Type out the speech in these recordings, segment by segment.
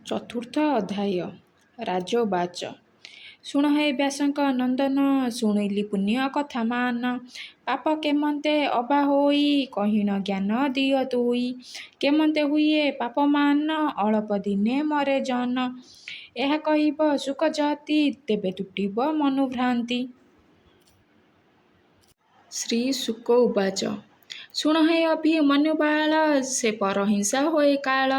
ଚତୁର୍ଥ ଅଧ୍ୟାୟ ରାଜବାଚ। ଶୁଣ ହେ ବ୍ୟାସଙ୍କ ନନ୍ଦନ, ଶୁଣିଲି ପୁଣ୍ୟ କଥା ମାନ। ପାପ କେମନ୍ତେ ଅବା ହୋଇ, କହିଣ ଜ୍ଞାନ ଦିଅ ତୁଇ। କେମନ୍ତେ ହୁଏ ପାପମାନ, ଅଳପ ଦିନେ ମରେ ଜନ। ଏହା କହିବ ସୁଖ ଜାତି, ତେବେ ତୁଟିବ ମନୁଭ୍ରାନ୍ତି। ଶ୍ରୀ ଶୁକ ଉବାଚ। ଶୁଣ ହେ ଅଭିମନ୍ୟୁବାଳ, ସେ ପରହିଂସା ହୋଇ କାଳ।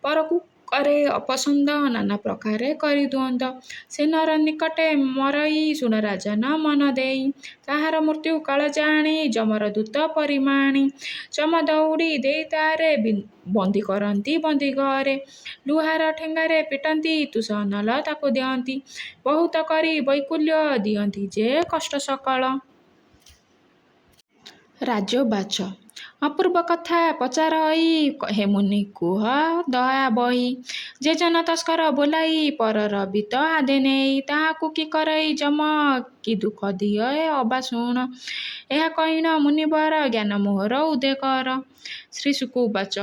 ପରକୁ କରେ ଅପସନ୍ଦ, ନାନା ପ୍ରକାରେ କରି ଦ୍ୱନ୍ଦ। ସେ ନର ନିକଟେ ମରଇ, ଶୁଣ ରାଜନ ମନ ଦେଇ। ତାହାର ମୃତ୍ୟୁ କାଳ ଜାଣି, ଯମର ଦୂତ ପରିମାଣି। ଯମ ଦଉଡ଼ି ଦେଇ ତାରେ ବନ୍ଦୀ କରନ୍ତି ବନ୍ଦୀ ଘରେ। ଲୁହାର ଠେଙ୍ଗାରେ ପିଟନ୍ତି, ତୁଷ ନଲ ତାକୁ ଦିଅନ୍ତି। ବହୁତ କରି ବୈକୂଲ୍ୟ, ଦିଅନ୍ତି ଯେ କଷ୍ଟ ସକଳ। ରାଜବାଚ। ଅପୂର୍ବ କଥା ପଚାରଇ, ହେ ମୁନି କୁହ ଦୟା ବହି। ଯେ ଜନ ତସ୍କର ବୋଲାଇ, ପରର ବିତ୍ତ ଆଦେ ନେଇ। ତାହାକୁ କି କରଇ ଯମ, କି ଦୁଃଖ ଦିଏ ଅବା ଶୁଣ। ଏହା କହିଣ ମୁନିବର, ଜ୍ଞାନ ମୋହର ଉଦୟ କର। ଶ୍ରୀ ଶୁକ ଉବାଚ।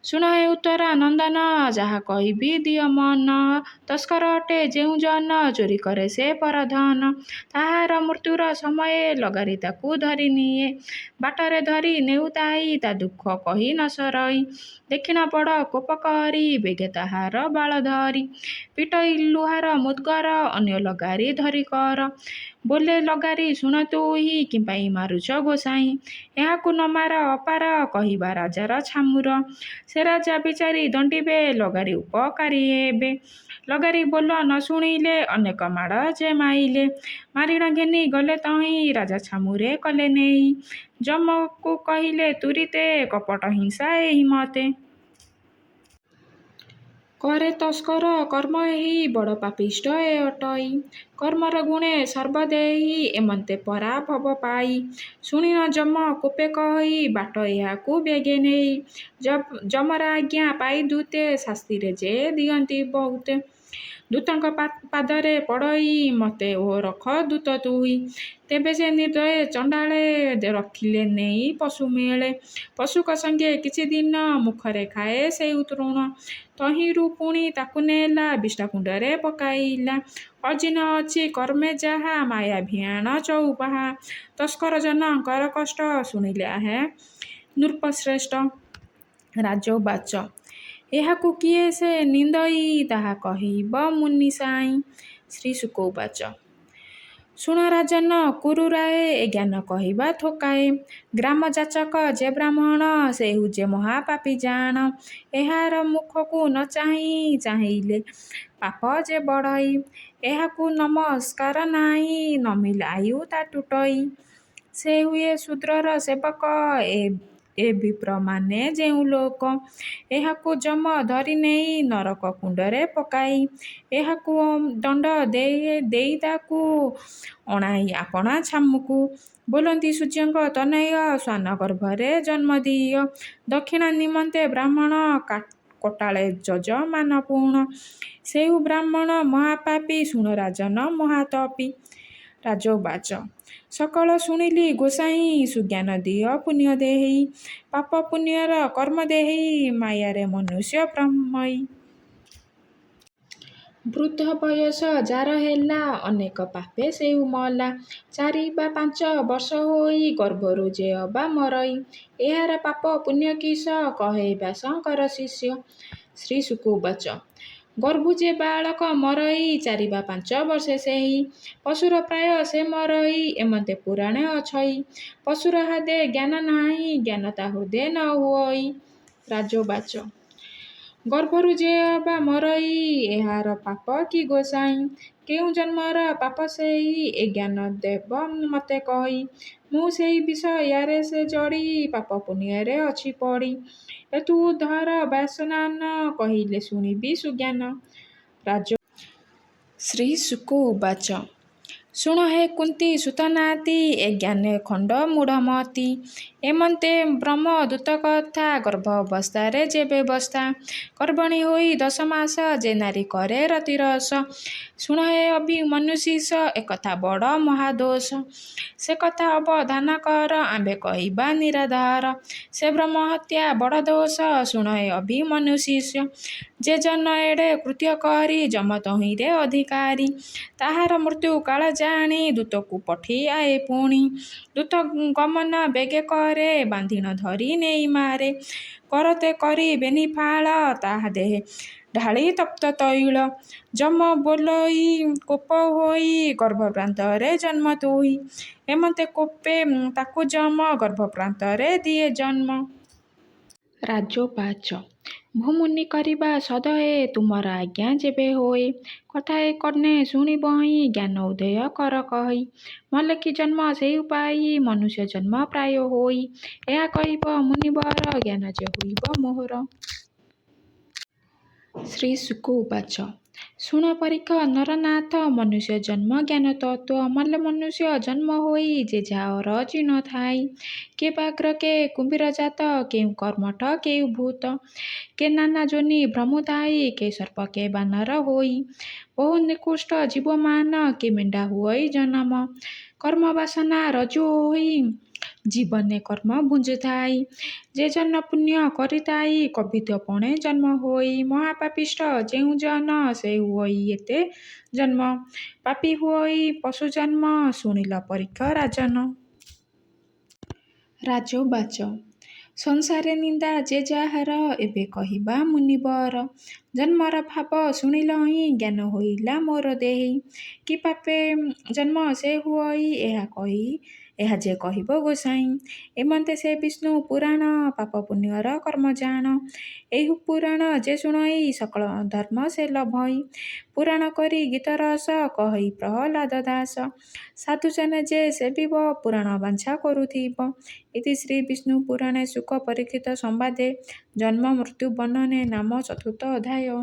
ଶୁଣ ହେ ଉତ୍ତର ନନ୍ଦନ, ଯାହା କହିବି ଦିଅ ମନ। ତସ୍କର ଅଟେ ଯେଉଁ ଜନ, ଚୋରି କରେ ସେ ପରଧନ। ତାହାର ମୃତ୍ୟୁର ସମୟେ, ଲଗାରି ତାକୁ ଧରି ନିଏ। ବାଟରେ ଧରି ନେଉତାଇ, ତା ଦୁଃଖ କହି ନ ସରଇ। ଦେଖିଣ ବଡ଼ କୋପ କରି, ବେଗେ ତାହାର ବାଳ ଧରି। ପିଟଇ ଲୁହାର ମୁଦ୍ଗର, ଅନ୍ୟ ଲଗାରି ଧରି କର। ବୋଲେ ଲଗାରି ଶୁଣ ତୁହି, କିପାଇଁ ମାରୁଛ ଗୋସାଇଁ। ଏହାକୁ ନ ମାର ଅପାର, କହିବା ରାଜାର ଛାମୁର। ସେ ରାଜା ବିଚାରି ଦଣ୍ଡିବେ, ଲଗାରି ଉପକାରୀ ହେବେ। ଲଗାରି ବୋଲ ନ ଶୁଣିଲେ, ଅନେକ ମାଡ଼ ଯେ ମାଇଲେ। ମାରିଣ ଘେନି ଗଲେ ତହିଁ, ରାଜା ଛାମୁରେ କଲେ ନେଇ। ଯମକୁ କହିଲେ ତୁରିତେ, କପଟ ହିଂସା ଏହି ମତେ। କରେ ତସ୍କର କର୍ମ ଏହି, ବଡ଼ ପାପିଷ୍ଠ ଏ ଅଟଇ। କର୍ମର ଗୁଣେ ସର୍ବଦେହି, ଏମନ୍ତେ ପରାଭବ ପାଇ। ଶୁଣିନ ଯମ କୋପେ କହି, ବାଟ ଏହାକୁ ବେଗେ ନେଇ। ଯମର ଆଜ୍ଞା ପାଇ ଦୂତେ, ଶାସ୍ତିରେ ଯେ ଦିଅନ୍ତି ବହୁତେ। ଦୂତଙ୍କ ପାଦରେ ପଡ଼ଇ, ମତେ ଓ ରଖ ଦୂତ ତୁହି। ତେବେ ସେ ନିର୍ଦ୍ଦୟ ଚଣ୍ଡାଳେ, ରଖିଲେ ନେଇ ପଶୁ ମେଳେ। ପଶୁଙ୍କ ସଙ୍ଗେ କିଛି ଦିନ, ମୁଖରେ ଖାଏ ସେଇ ତୃଣ। ତହିଁରୁ ପୁଣି ତାକୁ ନେଲା, ବିଷ୍ଠାକୁଣ୍ଡରେ ପକାଇଲା। ଅଜିନ ଅଛି କର୍ମେ ଯାହା, ମାୟା ଭିଆଣ ଚଉପାହା। ତସ୍କର ଜନ କର କଷ୍ଟ, ଶୁଣିଲେ ଆହେ ନୃପଶ୍ରେଷ୍ଠ। ରାଜବାଚ। ଏହାକୁ କିଏ ସେ ନିନ୍ଦଇ, ତାହା କହିବ ମୁନି ସାଇଁ। ଶ୍ରୀ ଶୁକ ଉବାଚ। ଶୁଣ ରାଜନ କୁରୁ ରାଏ, ଏ ଜ୍ଞାନ କହିବା ଥୋକାଏ। ଗ୍ରାମ ଯାଚକ ଯେ ବ୍ରାହ୍ମଣ, ସେ ହୁଏ ମହାପାପୀ ଜାଣ। ଏହାର ମୁଖକୁ ନ ଚାହିଁ, ଚାହିଁଲେ ପାପ ଯେ ବଢ଼ଇ। ଏହାକୁ ନମସ୍କାର ନାହିଁ, ନମିଲା ଆୟୁ ତା ଟୁଟଇ। ସେ ହୁଏ ଶୂଦ୍ରର ସେବକ, ଏ ବିପ୍ରମାନେ ଯେଉଁ ଲୋକ। ଏହାକୁ ଯମ ଧରି ନେଇ, ନରକ କୁଣ୍ଡରେ ପକାଇ। ଏହାକୁ ଦଣ୍ଡ ଦେଇ ତାକୁ, ଅଣାଇ ଆପଣା ଛାମୁକୁ। ବୋଲନ୍ତି ସୂର୍ଯ୍ୟଙ୍କ ତନୟ, ଶ୍ୱାନ ଗର୍ଭରେ ଜନ୍ମ ଦିଅ। ଦକ୍ଷିଣା ନିମନ୍ତେ ବ୍ରାହ୍ମଣ, କୋଟାଳେ ଯଜମାନ ପୁଣ। ସେହୁ ବ୍ରାହ୍ମଣ ମହାପାପୀ, ଶୁଣ ରାଜନ ମହାତପୀ। ରାଜବାଚ। ସକଳ ଶୁଣିଲି ଗୋସାଇଁ, ସୁଜ୍ଞାନ ଦିଅ ପୁଣ୍ୟ ଦେହି। ପାପ ପୁଣ୍ୟର କର୍ମ ଦେହି, ମାୟାରେ ମନୁଷ୍ୟ ଭ୍ରମଇ। ବୃଦ୍ଧ ବୟସ ଯାର ହେଲା, ଅନେକ ପାପେ ସେଉ ମଲା। 4 ବା 5 ବର୍ଷ ହୋଇ, ଗର୍ଭରୁ ଯେ ଅବା ମରଇ। ଏହାର ପାପ ପୁଣ୍ୟ କିସ, କହେ ବ୍ୟାସଙ୍କର ଶିଷ୍ୟ। ଶ୍ରୀ ଶୁକ ଉବାଚ। ଗର୍ଭୁ ଯେ ବାଳକ ମରଇ, 4 ବା 5 ବର୍ଷେ ସେହି। ପଶୁର ପ୍ରାୟ ସେ ମରଇ, ଏମନ୍ତେ ପୁରାଣେ ଅଛଇ। ପଶୁର ହାଦେ ଜ୍ଞାନ ନାହିଁ, ଜ୍ଞାନ ତା ହୃଦେ ନ ହୁଅଇ। ରାଜବାଚ। ଗର୍ଭରୁ ଯେ ଅବା ମରଇ, ଏହାର ପାପ କି ଗୋସାଇଁ। କେଉଁ ଜନ୍ମର ପାପ ସେଇ, ଏ ଜ୍ଞାନ ଦେବ ମତେ କହି। ମୁଁ ସେଇ ବିଷ ୟାରେ ସେ ଜଡ଼ି, ପାପ ପୁଣ୍ୟରେ ଅଛି ପଡ଼ି। ଏତୁ ଧର ବ୍ୟାସନାନ, କହିଲେ ଶୁଣିବି ସୁଜ୍ଞାନ। ଶ୍ରୀ ଶୁକ ଉବାଚ। ଶୁଣ ହେ କୁନ୍ତୀ ସୁତ ନାତି, ଏ ଜ୍ଞାନେ ଖଣ୍ଡ ମୂଢ଼ମତି। ଏମନ୍ତେ ବ୍ରହ୍ମ ଦୂତ କଥା, ଗର୍ଭ ଅବସ୍ଥାରେ ଯେ ବ୍ୟବସ୍ଥା। ଗର୍ଭଣୀ ହୋଇ 10 ମାସ, ଯେ ନାରୀ କରେ ରତିରସ। ଶୁଣ ହେ ଅଭିମନ୍ୟୁ ଶିଷ, ଏକଥା ବଡ଼ ମହାଦୋଷ। ସେ କଥା ଅବଧାନ କର, ଆମ୍ଭେ କହିବା ନିରାଧାର। ସେ ବ୍ରହ୍ମ ହତ୍ୟା ବଡ଼ ଦୋଷ, ଶୁଣ ହେ ଅଭିମନ୍ୟୁ ଶିଷ୍ୟ। ଯେ ଜନ ଏଡ଼େ କୃତ୍ୟ କରି ଯମ ତହିଁରେ ଅଧିକାରୀ। ତାହାର ମୃତ୍ୟୁ କାଳ ଜାଣି ଦୂତକୁ ପଠିଆଏ ପୁଣି। ଦୂତ ଗମନ ବେଗେ କରେ ବାନ୍ଧିଣ ଧରି ନେଇ ମାରେ। କରତେ କରିବେନି ଫାଳ ତାହା ଦେହେ ଢାଳି ତପ୍ତ ତୈଳ। ଯମ ବୋଲଇ କୋପ ହୋଇ ଗର୍ଭପ୍ରାନ୍ତରେ ଜନ୍ମ ତୁହି। ଏମତେ କୋପେ ତାକୁ ଯମ ଗର୍ଭପ୍ରାନ୍ତରେ ଦିଏ ଜନ୍ମ। ରାଜୋବାଚ ଭୂମୁନି କରିବା ସଦଏ ତୁମର ଆଜ୍ଞା ଯେବେ ହୋଏ। କଥାଏ କର୍ଣ୍ଣେ ଶୁଣିବହିଁ ଜ୍ଞାନ ଉଦୟ କର କହି। ମଲେ କି ଜନ୍ମ ସେଇ ପାଇ ମନୁଷ୍ୟ ଜନ୍ମ ପ୍ରାୟ ହୋଇ। ଏହା କହିବ ମୁନିବର ଜ୍ଞାନ ଯେ ହୋଇବ ମୋହର। ଶ୍ରୀ ଶୁକ ଉବାଚ ଶୁଣ ପରୀକ୍ଷ ନରନାଥ ମନୁଷ୍ୟ ଜନ୍ମ ଜ୍ଞାନ ତତ୍ତ୍ୱ। ମଲେ ମନୁଷ୍ୟ ଜନ୍ମ ହୋଇ ଯେ ଯାହାର ଚିହ୍ନ ଥାଇ। କିଏ ବ୍ୟାଘ୍ର କିଏ କୁମ୍ଭୀର ଜାତ କେଉଁ କର୍ମଠ କେଉଁ ଭୂତ। କେ ନାନା ଯୋନି ଭ୍ରମୁ ଥାଇ କେ ସର୍ପ କେ ବାନର ହୋଇ। ବହୁ ନିକୃଷ୍ଟ ଜୀବମାନ କେ ମେଣ୍ଢା ହୁଅଇ ଜନମ। କର୍ମ ବାସନା ରଜ୍ଜୁ ହୋଇ ଜୀବନେ କର୍ମ ଭୁଞ୍ଜୁଥାଇ। ଯେ ଜନ ପୁଣ୍ୟ କରିଥାଇ କବିତ୍ୱ ପଣେ ଜନ୍ମ ହୋଇ। ମହାପାପିଷ୍ଠ ଯେଉଁ ଜନ ସେ ହୁଅଇ ଏତେ ଜନ୍ମ। ପାପୀ ହୁଅଇ ପଶୁ ଜନ୍ମ ଶୁଣିଲ ପରୀକ୍ଷ ରାଜନ। ରାଜୋବାଚ ସଂସାରେ ନିନ୍ଦା ଯେ ଯାହାର ଏବେ କହିବା ମୁନିବର। ଜନ୍ମର ଭାବ ଶୁଣିଲହିଁ ଜ୍ଞାନ ହୋଇଲା ମୋର ଦେହି। କି ପାପେ ଜନ୍ମ ସେ ହୁଅଇ ଏହା ଯେ କହିବ ଗୋସାଇଁ। ଏମନ୍ତେ ସେ ବିଷ୍ଣୁ ପୁରାଣ ପାପ ପୁଣ୍ୟର କର୍ମ ଜାଣ। ଏହି ପୁରାଣ ଯେ ଶୁଣଇ ସକଳ ଧର୍ମ ସେ ଲଭଇ। ପୁରାଣ କରି ଗୀତ ରସ କହଇ ପ୍ରହ୍ଲାଦ ଦାସ। ସାଧୁଜନ ଯେ ସେବିବ ପୁରାଣ ବାଞ୍ଛା କରୁଥିବ। ଇତି ଶ୍ରୀ ବିଷ୍ଣୁ ପୁରାଣେ ଶୁକ ପରୀକ୍ଷିତ ସମ୍ବାଦେ ଜନ୍ମ ମୃତ୍ୟୁ ବର୍ଣ୍ଣନେ ନାମ ଚତୁର୍ଥ ଅଧ୍ୟାୟ।